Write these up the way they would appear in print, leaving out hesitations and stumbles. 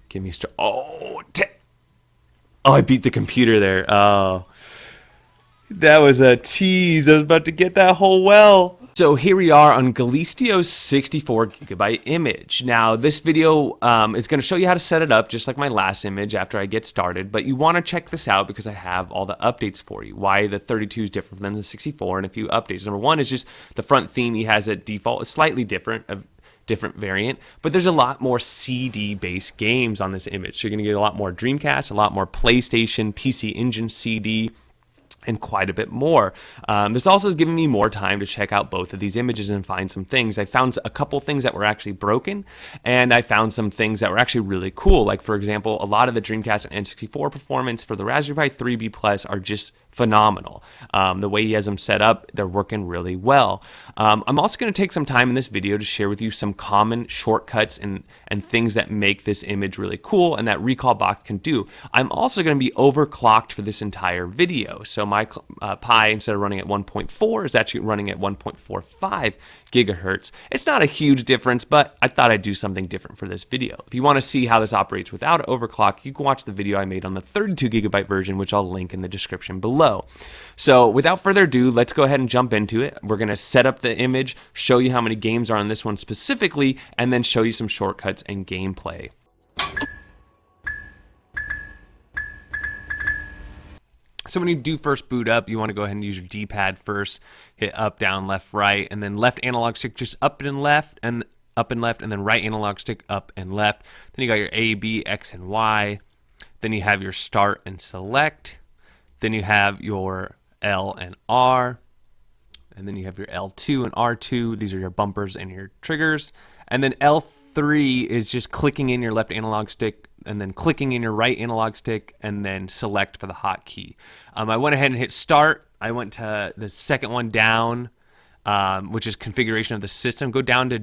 Give me a star. Oh, I beat the computer there. Oh, that was a tease. I was about to get that whole well. So here we are on Galistio's 64 gigabyte image. Now this video is going to show you how to set it up just like my last image after I get started, but you want to check this out because I have all the updates for you. Why the 32 is different than the 64 and a few updates. Number one is just the front theme he has at default is slightly different, a different variant, but there's a lot more CD based games on this image. So you're going to get a lot more Dreamcast, a lot more PlayStation, PC Engine CD, and quite a bit more. This also has given me more time to check out both of these images and find some things. I found a couple things that were actually broken, and I found some things that were actually really cool. Like, for example, a lot of the Dreamcast and N64 performance for the Raspberry Pi 3B Plus are just phenomenal. The way he has them set up, they're working really well. I'm also going to take some time in this video to share with you some common shortcuts and things that make this image really cool and that Recalbox can do. I'm also going to be overclocked for this entire video. So my Pi, instead of running at 1.4, is actually running at 1.45 gigahertz. It's not a huge difference, but I thought I'd do something different for this video. If you want to see how this operates without overclock, you can watch the video I made on the 32 gigabyte version, which I'll link in the description below. So without further ado, let's go ahead and jump into it. We're going to set up the image, show you how many games are on this one specifically, and then show you some shortcuts and gameplay. So when you do first boot up, you want to go ahead and use your D-pad first, hit up, down, left, right, and then left analog stick just up and left, and then right analog stick up and left. Then you got your A, B, X, and Y. Then you have your start and select. Then you have your L and R. And then you have your L2 and R2. These are your bumpers and your triggers. And then L3 is just clicking in your left analog stick and then clicking in your right analog stick and then select for the hotkey. I went ahead and hit start. I went to the second one down, which is configuration of the system. Go down to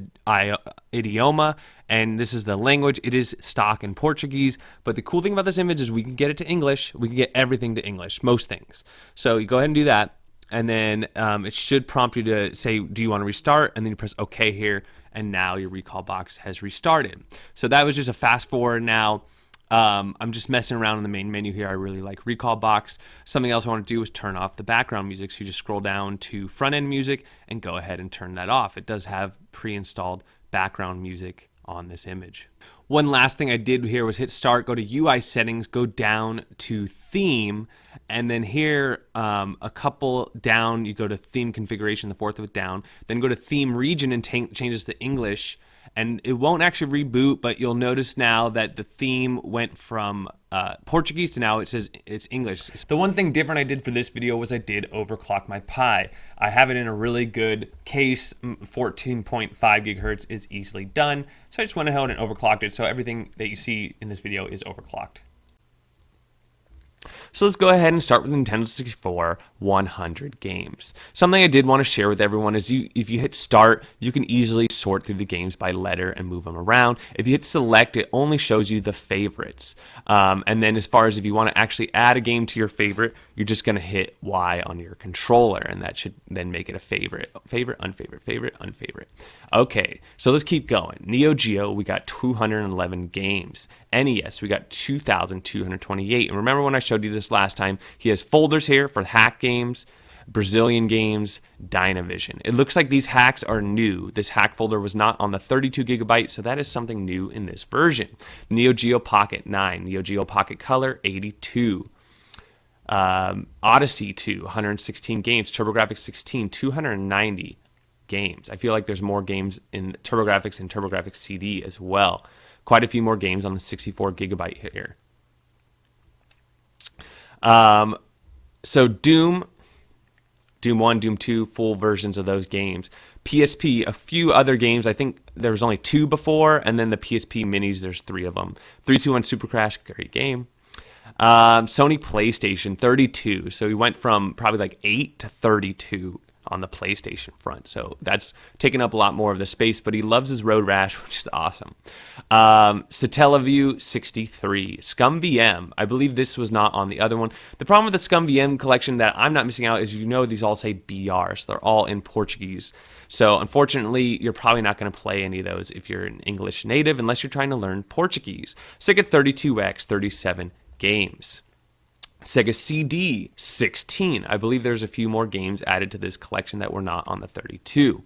idioma, and this is the language. It is stock in Portuguese, but the cool thing about this image is we can get it to English. We can get everything to English, most things. So you go ahead and do that, and then it should prompt you to say, do you want to restart? And then you press OK here, and now your Recalbox has restarted. So that was just a fast forward now. I'm just messing around in the main menu here. I really like Recalbox. Something else I want to do is turn off the background music. So you just scroll down to front end music and go ahead and turn that off. It does have pre-installed background music on this image. One last thing I did here was hit start, go to UI settings, go down to theme, and then here a couple down, you go to theme configuration, the fourth of it down, then go to theme region and changes to English. And it won't actually reboot, but you'll notice now that the theme went from Portuguese to now it says it's English. The one thing different I did for this video was I did overclock my Pi. I have it in a really good case. 14.5 gigahertz is easily done. So I just went ahead and overclocked it. So everything that you see in this video is overclocked. So let's go ahead and start with Nintendo 64 100 games. Something I did want to share with everyone is if you hit start, you can easily sort through the games by letter and move them around. If you hit select, it only shows you the favorites. And then as far as if you want to actually add a game to your favorite, you're just going to hit Y on your controller, and that should then make it a favorite, unfavorite, favorite, unfavorite. Okay, so let's keep going. Neo Geo, we got 211 games. NES, we got 2,228. And remember when I showed you this last time, he has folders here for hack games, Brazilian games, Dynavision. It looks like these hacks are new. This hack folder was not on the 32 gigabyte, so that is something new in this version. Neo Geo Pocket 9, Neo Geo Pocket Color 82. Odyssey 2, 116 games, TurboGrafx 16, 290 games. I feel like there's more games in TurboGrafx and TurboGrafx CD as well. Quite a few more games on the 64 gigabyte here. So Doom 1, Doom 2, full versions of those games. PSP, a few other games. I think there was only 2 before, and then the PSP minis, there's 3 of them. 321 Super Crash, great game. Sony PlayStation, 32. So we went from probably like 8 to 32 on the PlayStation front. So that's taking up a lot more of the space, but he loves his Road Rash, which is awesome. Satellaview 63. Scum VM. I believe this was not on the other one. The problem with the Scum VM collection that I'm not missing out is, you know, these all say BR, so they're all in Portuguese. So unfortunately, you're probably not going to play any of those if you're an English native, unless you're trying to learn Portuguese. Sega 32X, 37 games. Sega CD 16. I believe there's a few more games added to this collection that were not on the 32.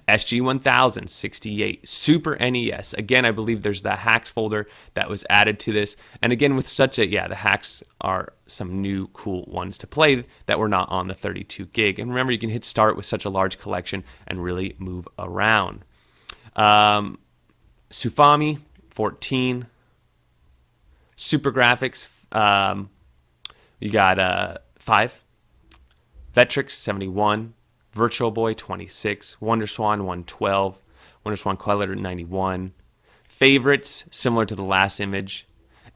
SG 1000 68. Super NES. Again, I believe there's the hacks folder that was added to this. And again, with such a, the hacks are some new cool ones to play that were not on the 32 gig. And remember, you can hit start with such a large collection and really move around. Sufami 14. Super Graphics. You got 5, Vectrix 71, Virtual Boy 26, WonderSwan 112, WonderSwan Queller 91. Favorites, similar to the last image,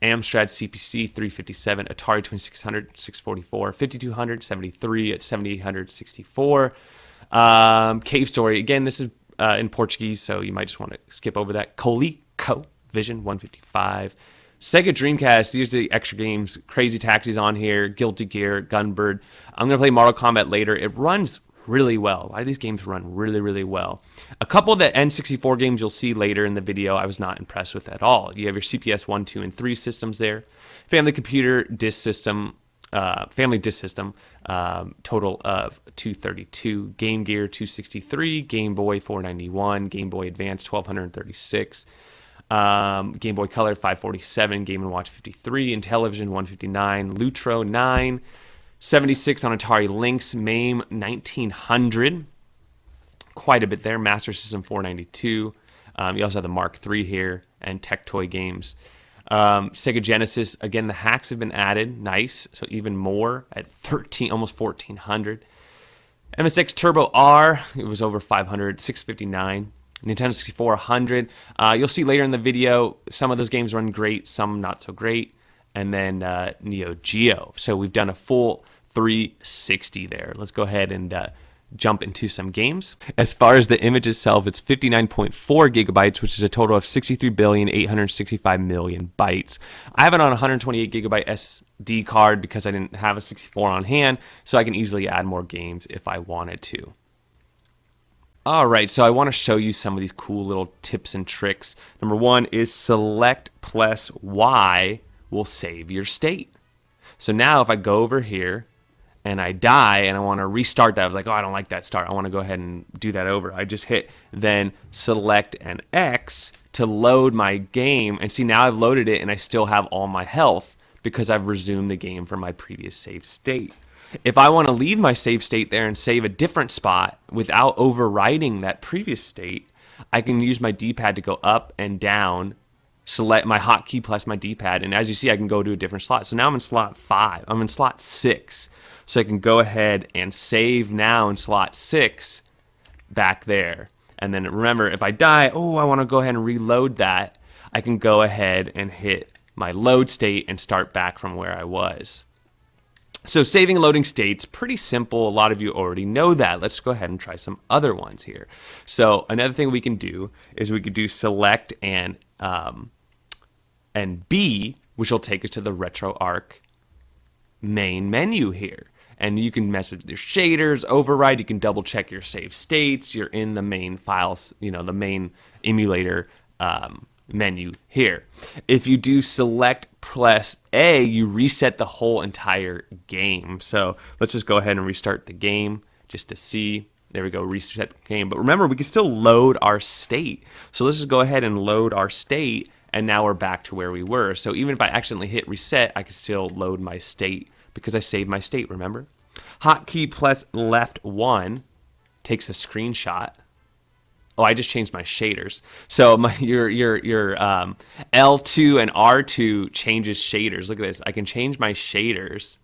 Amstrad CPC 357, Atari 2600 644, 5200 73 at 7800 64. Cave Story, again, this is in Portuguese, so you might just want to skip over that. Coleco Vision 155. Sega Dreamcast, these are the extra games. Crazy Taxi's on here, Guilty Gear, Gunbird. I'm going to play Mortal Kombat later. It runs really well. A lot of these games run really, really well. A couple of the N64 games you'll see later in the video I was not impressed with at all. You have your CPS 1, 2, and 3 systems there. Family Computer Disk System, Family Disk System, total of 232. Game Gear 263, Game Boy 491, Game Boy Advance 1236. Game Boy Color 547, Game & Watch 53, Intellivision 159, Lutro 9, 76 on Atari Lynx, Mame 1900, quite a bit there, Master System 492. You also have the Mark III here, and Tectoy Games. Sega Genesis, again, the hacks have been added, nice, so even more at 13, almost 1400. MSX Turbo R, it was over 500, 659. Nintendo 64, 100. You'll see later in the video, some of those games run great, some not so great. And then Neo Geo. So we've done a full 360 there. Let's go ahead and jump into some games. As far as the image itself, it's 59.4 gigabytes, which is a total of 63,865,000,000 bytes. I have it on a 128 gigabyte SD card because I didn't have a 64 on hand, so I can easily add more games if I wanted to. All right, so I want to show you some of these cool little tips and tricks. Number one is select plus Y will save your state. So now if I go over here and I die and I want to restart that, I was like, oh, I don't like that start. I want to go ahead and do that over. I just hit then select an X to load my game. And see, now I've loaded it and I still have all my health because I've resumed the game from my previous save state. If I want to leave my save state there and save a different spot without overriding that previous state, I can use my D-pad to go up and down, select my hotkey plus my D-pad, and as you see, I can go to a different slot. So now I'm in slot 5. I'm in slot 6. So I can go ahead and save now in slot 6 back there. And then remember, if I die, oh, I want to go ahead and reload that, I can go ahead and hit my load state and start back from where I was. So saving and loading states, pretty simple. A lot of you already know that. Let's go ahead and try some other ones here. So another thing we can do is we could do select and B, which will take us to the RetroArch main menu here. And you can mess with your shaders, override. You can double check your save states. You're in the main files, the main emulator menu here. If you do select plus A, you reset the whole entire game. So let's just go ahead and restart the game just to see. There we go, reset the game. But remember, we can still load our state. So let's just go ahead and load our state, and now we're back to where we were. So even if I accidentally hit reset, I can still load my state because I saved my state, remember? Hotkey plus left 1 takes a screenshot. Oh, I just changed my shaders. So your L2 and R2 changes shaders. Look at this. I can change my shaders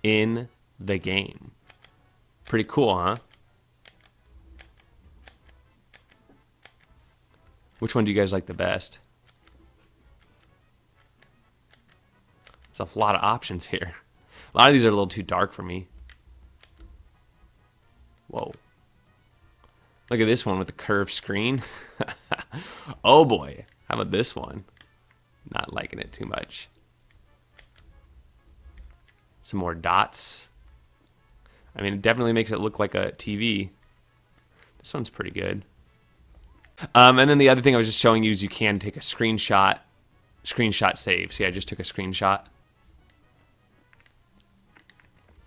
in the game. Pretty cool, huh? Which one do you guys like the best? There's a lot of options here. A lot of these are a little too dark for me. Whoa. Look at this one with the curved screen. Oh boy. How about this one? Not liking it too much. Some more dots. I mean, it definitely makes it look like a TV. This one's pretty good. And then the other thing I was just showing you is you can take a screenshot save. See, I just took a screenshot.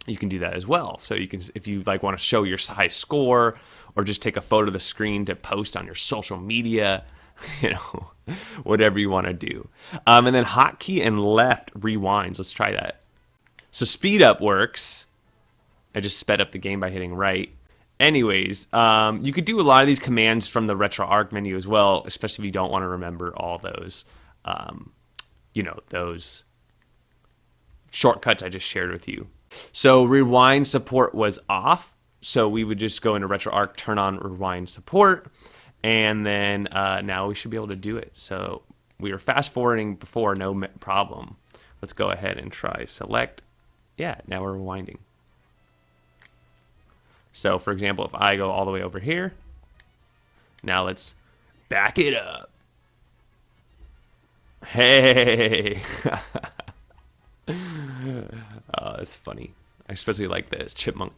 You can do that as well. So you can, if you like want to show your high score or just take a photo of the screen to post on your social media, you know, whatever you want to do. And then hotkey and left rewinds. Let's try that. So speed up works. I just sped up the game by hitting right. Anyways, you could do a lot of these commands from the RetroArch menu as well, especially if you don't want to remember all those, you know, those shortcuts I just shared with you. So rewind support was off. So we would just go into RetroArch, turn on rewind support, and then now we should be able to do it. So we were fast forwarding before, no problem. Let's go ahead and try select. Yeah, now we're rewinding. So for example, if I go all the way over here, now let's back it up. Hey. Oh, that's funny. I especially like this chipmunk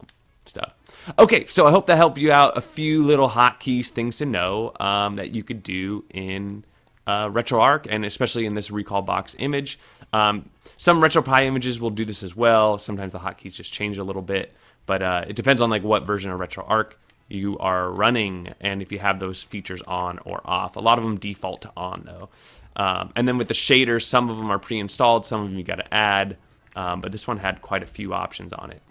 stuff. Okay, so I hope that helped you out. A few little hotkeys, things to know that you could do in RetroArch, and especially in this Recalbox image. Some RetroPie images will do this as well. Sometimes the hotkeys just change a little bit, but it depends on like what version of RetroArch you are running and if you have those features on or off. A lot of them default to on though. And then with the shaders, some of them are pre-installed, some of them you got to add, but this one had quite a few options on it.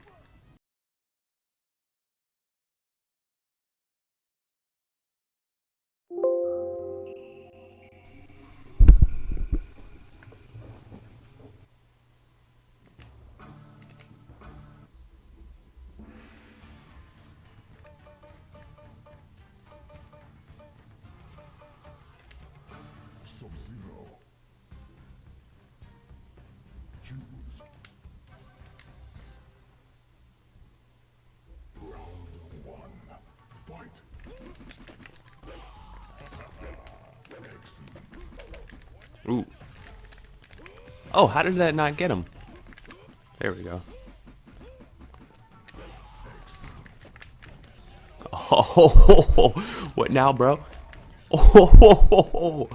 Ooh. Oh, how did that not get him? There we go. Oh, what now, bro? Oh,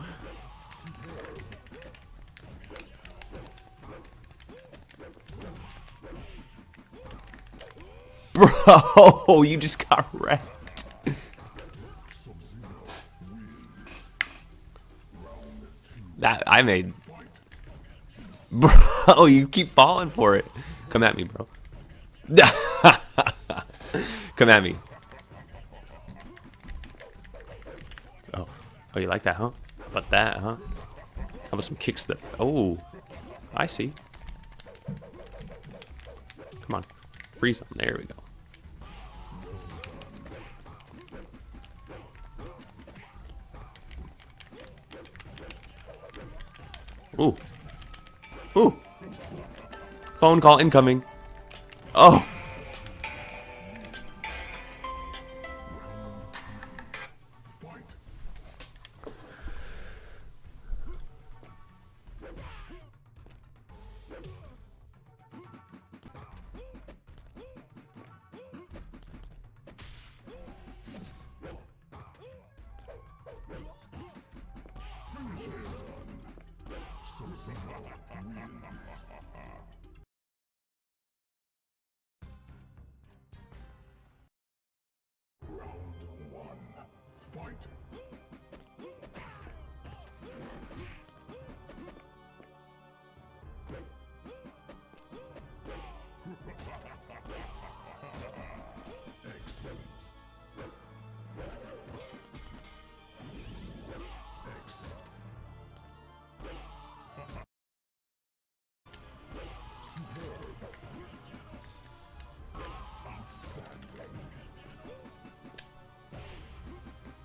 bro, you just got wrecked. That I made. Bro, you keep falling for it. Come at me, bro. Come at me. Oh, you like that, huh? How about that, huh? How about some kicks that? Oh, I see. Come on, freeze them. There we go. Ooh. Ooh. Phone call incoming. Oh.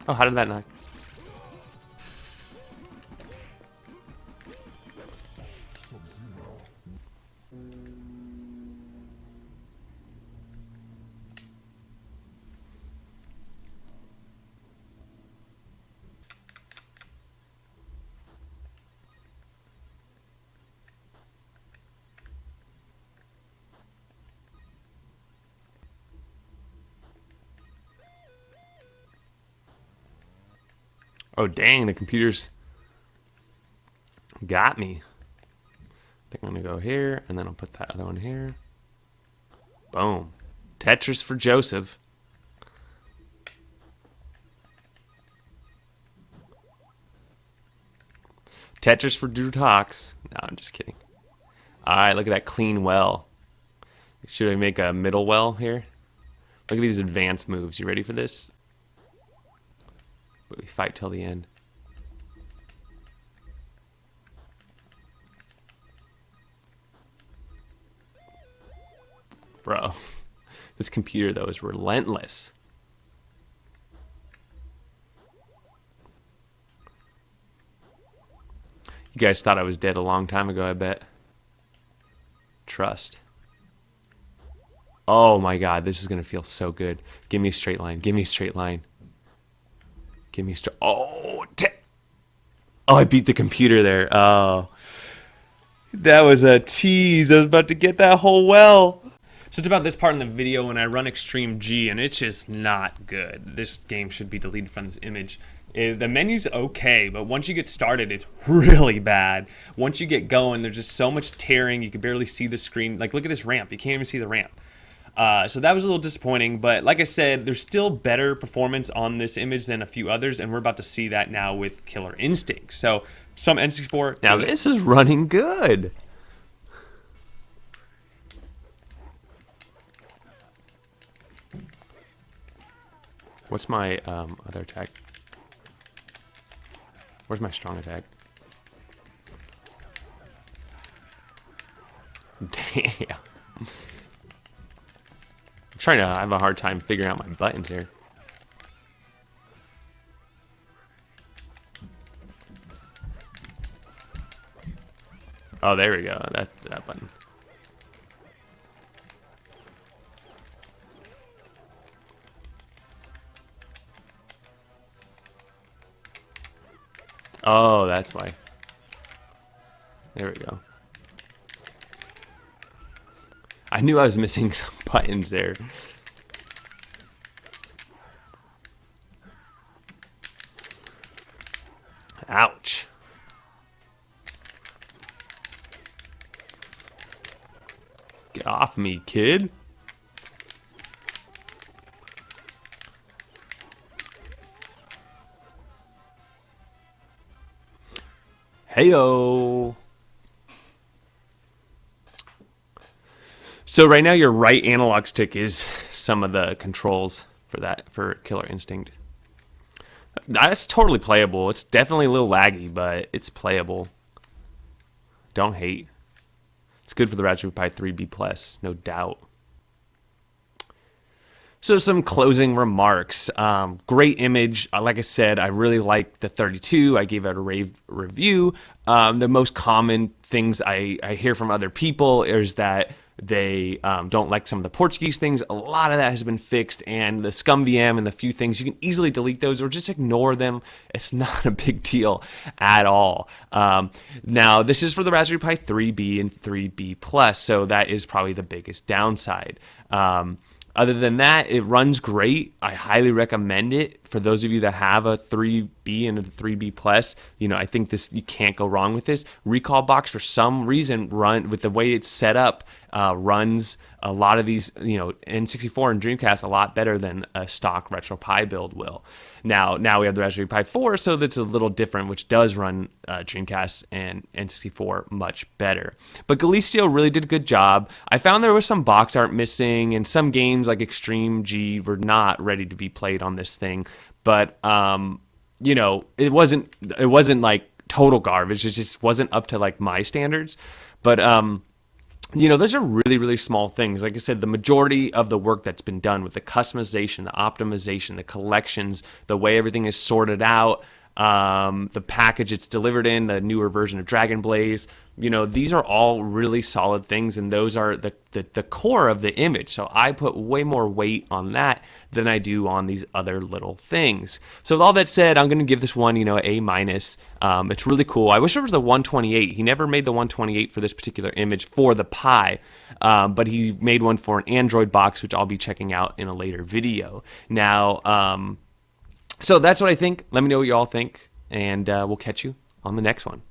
Oh, how did that not? Oh, dang, the computer's got me. I think I'm going to go here, and then I'll put that other one here. Boom. Tetris for Joseph. Tetris for DrewTalks. No, I'm just kidding. All right, look at that clean well. Should I make a middle well here? Look at these advanced moves. You ready for this? But we fight till the end. Bro, this computer, though, is relentless. You guys thought I was dead a long time ago, I bet. Trust. Oh my god, this is going to feel so good. Give me a straight line. Give me a straight line. Give me a straight... Oh, I beat the computer there. Oh. That was a tease. I was about to get that whole well. So it's about this part in the video when I run Extreme G, and it's just not good. This game should be deleted from this image. The menu's okay, but once you get started, it's really bad. Once you get going, there's just so much tearing, you can barely see the screen. Like, look at this ramp. You can't even see the ramp. So that was a little disappointing, but like I said, there's still better performance on this image than a few others, and we're about to see that now with Killer Instinct. So, some N64... Now this is running good. What's my other attack? Where's my strong attack? Damn. I'm trying to have a hard time figuring out my buttons here. Oh, there we go. That button. Oh, that's why. There we go. I knew I was missing some buttons there. Ouch. Get off me, kid. Heyo. So right now your right analog stick is some of the controls for Killer Instinct. That's totally playable. It's definitely a little laggy, but it's playable. Don't hate. It's good for the Raspberry Pi 3B Plus, no doubt. So some closing remarks. Great image. Like I said, I really like the 32. I gave it a rave review. The most common things I hear from other people is that they don't like some of the Portuguese things. A lot of that has been fixed, and the scum VM and the few things, you can easily delete those or just ignore them. It's not a big deal at all. Now, this is for the Raspberry Pi 3B and 3B Plus, so that is probably the biggest downside. Other than that, it runs great. I highly recommend it for those of you that have a 3B and a 3B Plus. You know, I think this, you can't go wrong with this. Recalbox, for some reason, with the way it's set up, runs a lot of these, you know, N64 and Dreamcast a lot better than a stock RetroPie build will. Now we have the Raspberry Pi 4, so that's a little different, which does run Dreamcast and N64 much better. But Galicio really did a good job. I found there was some box art missing, and some games like Extreme G were not ready to be played on this thing. But you know, it wasn't like total garbage. It just wasn't up to like my standards. But you know, those are really, really small things. Like I said, the majority of the work that's been done with the customization, the optimization, the collections, the way everything is sorted out, the package it's delivered in, the newer version of DragonBlaze, you know, these are all really solid things, and those are the core of the image. So I put way more weight on that than I do on these other little things. So with all that said, I'm going to give this one, you know, A-. It's really cool. I wish there was a 128. He never made the 128 for this particular image for the Pi, but he made one for an Android box, which I'll be checking out in a later video. Now, So that's what I think. Let me know what you all think, and we'll catch you on the next one.